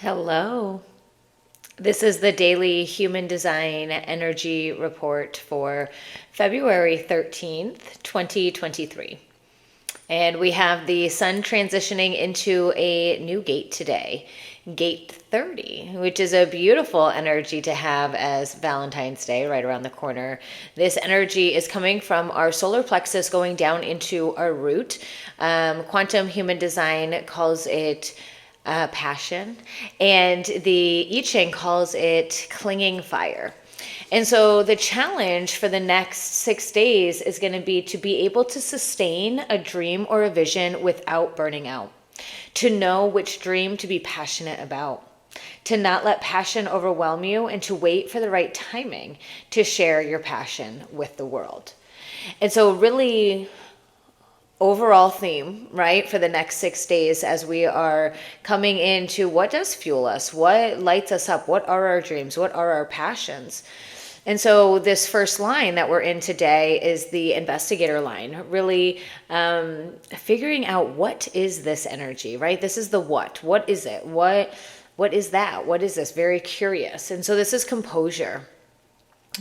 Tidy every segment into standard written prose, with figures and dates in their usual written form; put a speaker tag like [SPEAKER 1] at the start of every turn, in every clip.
[SPEAKER 1] Hello. This is the daily human design energy report for February 13th, 2023. And we have the sun transitioning into a new gate today, gate 30, which is a beautiful energy to have as Valentine's Day right around the corner. This energy is coming from our solar plexus going down into our root. Quantum human design calls it passion, and the I Ching calls it clinging fire. And so the challenge for the next 6 days is going to be able to sustain a dream or a vision without burning out, to know which dream to be passionate about, to not let passion overwhelm you, and to wait for the right timing to share your passion with the world. And so really overall theme, right, for the next 6 days as we are coming into what does fuel us, what lights us up, what are our dreams, what are our passions. And so this first line that we're in today is the investigator line, really figuring out what is this energy, right? This is the what is it? What is that? What is this? Very curious. And so this is composure,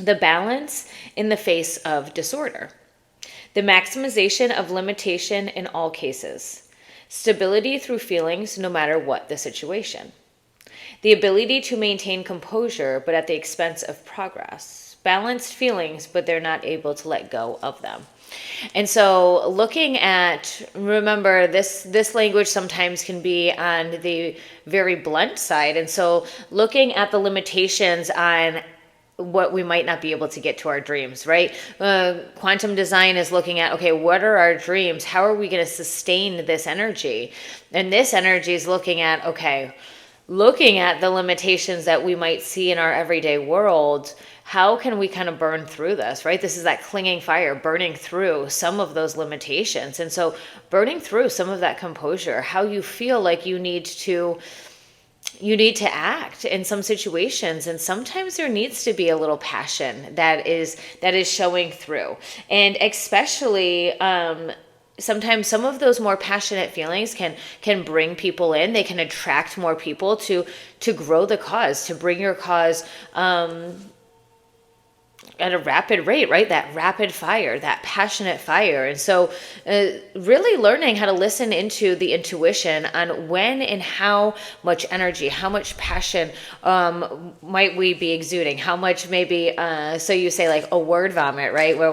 [SPEAKER 1] the balance in the face of disorder. The maximization of limitation in all cases. Stability through feelings no matter what the situation. The ability to maintain composure but at the expense of progress. Balanced feelings but they're not able to let go of them. And so looking at, remember this language sometimes can be on the very blunt side. And so looking at the limitations on what we might not be able to get to our dreams, right? Quantum design is looking at, okay, what are our dreams? How are we going to sustain this energy? And this energy is looking at, okay, looking at the limitations that we might see in our everyday world, how can we kind of burn through this, right? This is that clinging fire, burning through some of those limitations. And so burning through some of that composure, how you feel like you need to act in some situations, and sometimes there needs to be a little passion that is showing through. And especially sometimes some of those more passionate feelings can bring people in. They can attract more people to grow the cause, to bring your cause at a rapid rate, right? That rapid fire, that passionate fire. And so really learning how to listen into the intuition on when and how much energy, how much passion might we be exuding, how much maybe, so you say like a word vomit, right? Where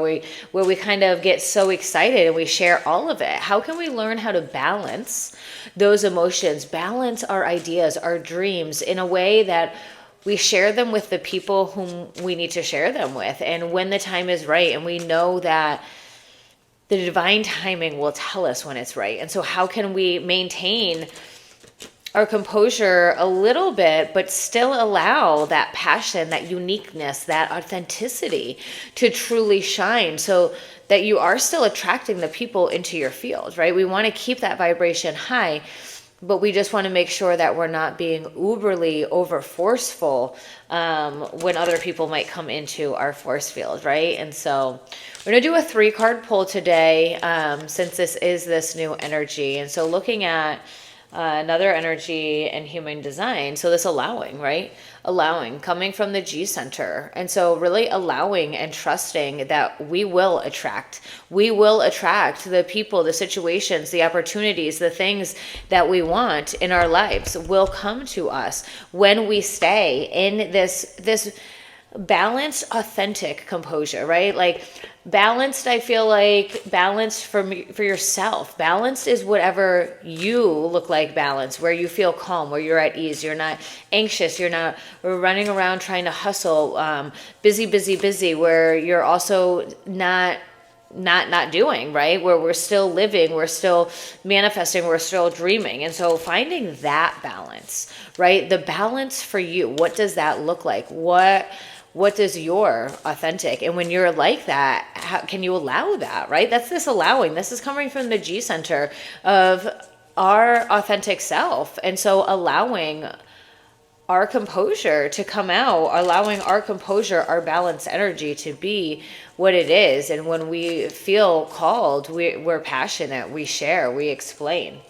[SPEAKER 1] we kind of get so excited and we share all of it. How can we learn how to balance those emotions, balance our ideas, our dreams in a way that we share them with the people whom we need to share them with, and when the time is right, and we know that the divine timing will tell us when it's right. And so how can we maintain our composure a little bit, but still allow that passion, that uniqueness, that authenticity to truly shine, so that you are still attracting the people into your field, right? We want to keep that vibration high, but we just want to make sure that we're not being uberly over forceful when other people might come into our force field, right? And so we're going to do a 3-card pull today, since this is this new energy. And so looking at another energy in human design. So this allowing, right? Allowing, coming from the G center. And so really allowing and trusting that we will attract. We will attract the people, the situations, the opportunities, the things that we want in our lives will come to us when we stay in this balanced, authentic composure, right? Like balanced, I feel like balanced for yourself. Balanced is whatever you look like balanced, where you feel calm, where you're at ease, you're not anxious, you're not running around trying to hustle, busy, where you're also not doing, right? Where we're still living, we're still manifesting, we're still dreaming. And so finding that balance, right? The balance for you, what does that look like? What is your authentic? And when you're like that, how can you allow that, right? That's this allowing. This is coming from the G center of our authentic self. And so allowing our composure to come out, allowing our composure, our balanced energy to be what it is. And when we feel called, we're passionate, we share, we explain.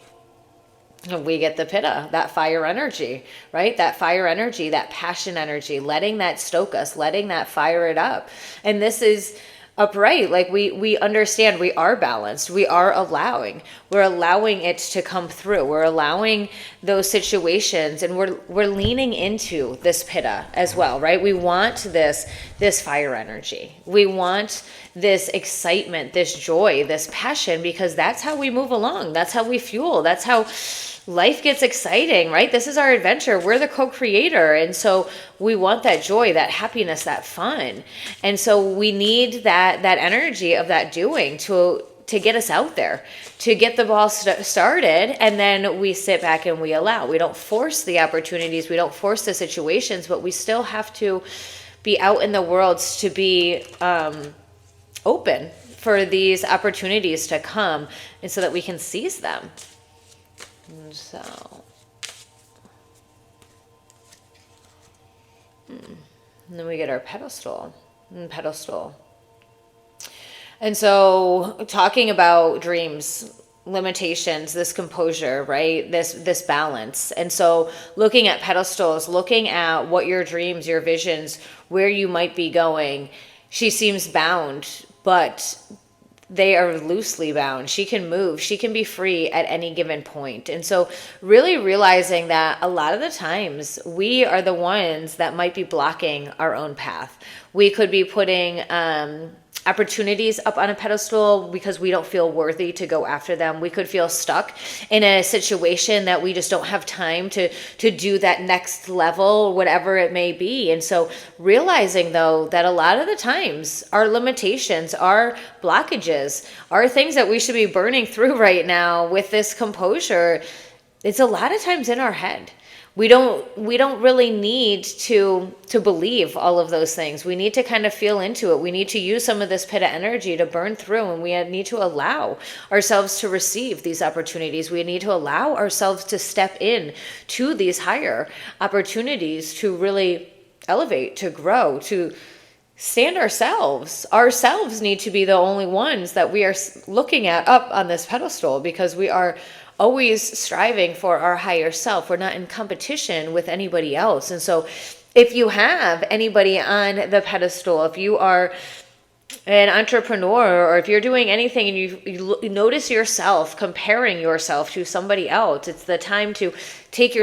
[SPEAKER 1] we get the pitta, that fire energy, right? That fire energy, that passion energy, letting that stoke us, letting that fire it up. And this is upright. Like we understand we are balanced. We're allowing it to come through. We're allowing those situations, and we're leaning into this pitta as well, right? We want this fire energy. We want this excitement, this joy, this passion, because that's how we move along. That's how we fuel. That's how life gets exciting, right? This is our adventure. We're the co-creator. And so we want that joy, that happiness, that fun. And so we need that energy of that doing to get us out there, to get the ball started. And then we sit back and we allow. We don't force the opportunities. We don't force the situations, but we still have to be out in the world to be open for these opportunities to come, and so that we can seize them. And so, and then we get our pedestal. And so, talking about dreams, limitations, this composure, right? This balance. And so, looking at pedestals, looking at what your dreams, your visions, where you might be going, she seems bound, but they are loosely bound. She can move. She can be free at any given point. And so really realizing that a lot of the times we are the ones that might be blocking our own path. We could be putting opportunities up on a pedestal because we don't feel worthy to go after them. We could feel stuck in a situation that we just don't have time to do that next level, whatever it may be. And so realizing though that a lot of the times our limitations, our blockages, are things that we should be burning through right now with this composure. It's a lot of times in our head. We don't really need to believe all of those things. We need to kind of feel into it. We need to use some of this pitta energy to burn through, and we need to allow ourselves to receive these opportunities. We need to allow ourselves to step in to these higher opportunities to really elevate, to grow, to stand ourselves. Ourselves need to be the only ones that we are looking at up on this pedestal, because we are always striving for our higher self. We're not in competition with anybody else. And so if you have anybody on the pedestal, if you are an entrepreneur, or if you're doing anything and you notice yourself comparing yourself to somebody else, it's the time to take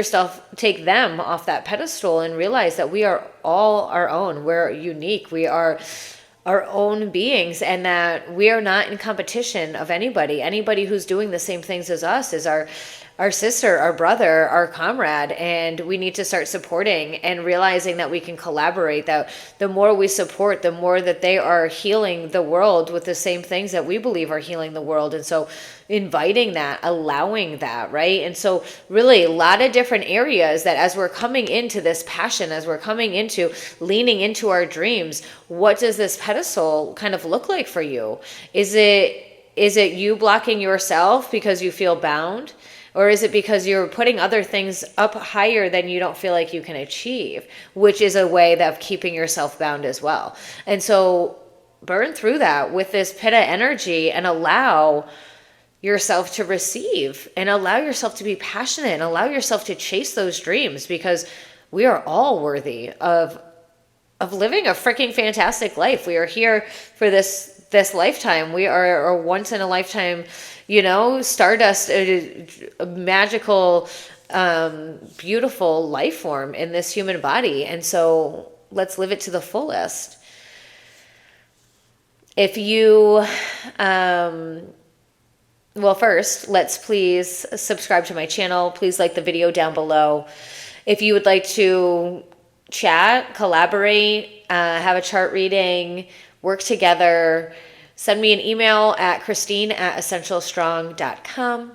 [SPEAKER 1] them off that pedestal and realize that we are all our own. We're unique. We are our own beings, and that we are not in competition of anybody. Anybody who's doing the same things as us is our sister, our brother, our comrade, and we need to start supporting and realizing that we can collaborate, that the more we support, the more that they are healing the world with the same things that we believe are healing the world. And so inviting that, allowing that, right? And so really a lot of different areas that as we're coming into this passion, as we're coming into leaning into our dreams, what does this pedestal kind of look like for you? Is it you blocking yourself because you feel bound? Or is it because you're putting other things up higher than you don't feel like you can achieve, which is a way of keeping yourself bound as well? And so burn through that with this pitta energy and allow yourself to receive, and allow yourself to be passionate, and allow yourself to chase those dreams, because we are all worthy of living a freaking fantastic life. We are here for this lifetime. We are a once in a lifetime, stardust, a magical, beautiful life form in this human body. And so let's live it to the fullest. If you, well, first, let's please subscribe to my channel. Please like the video down below. If you would like to chat, collaborate, have a chart reading, work together, send me an email at christine@essentialstrong.com.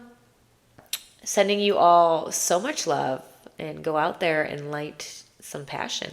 [SPEAKER 1] Sending you all so much love, and go out there and light some passion.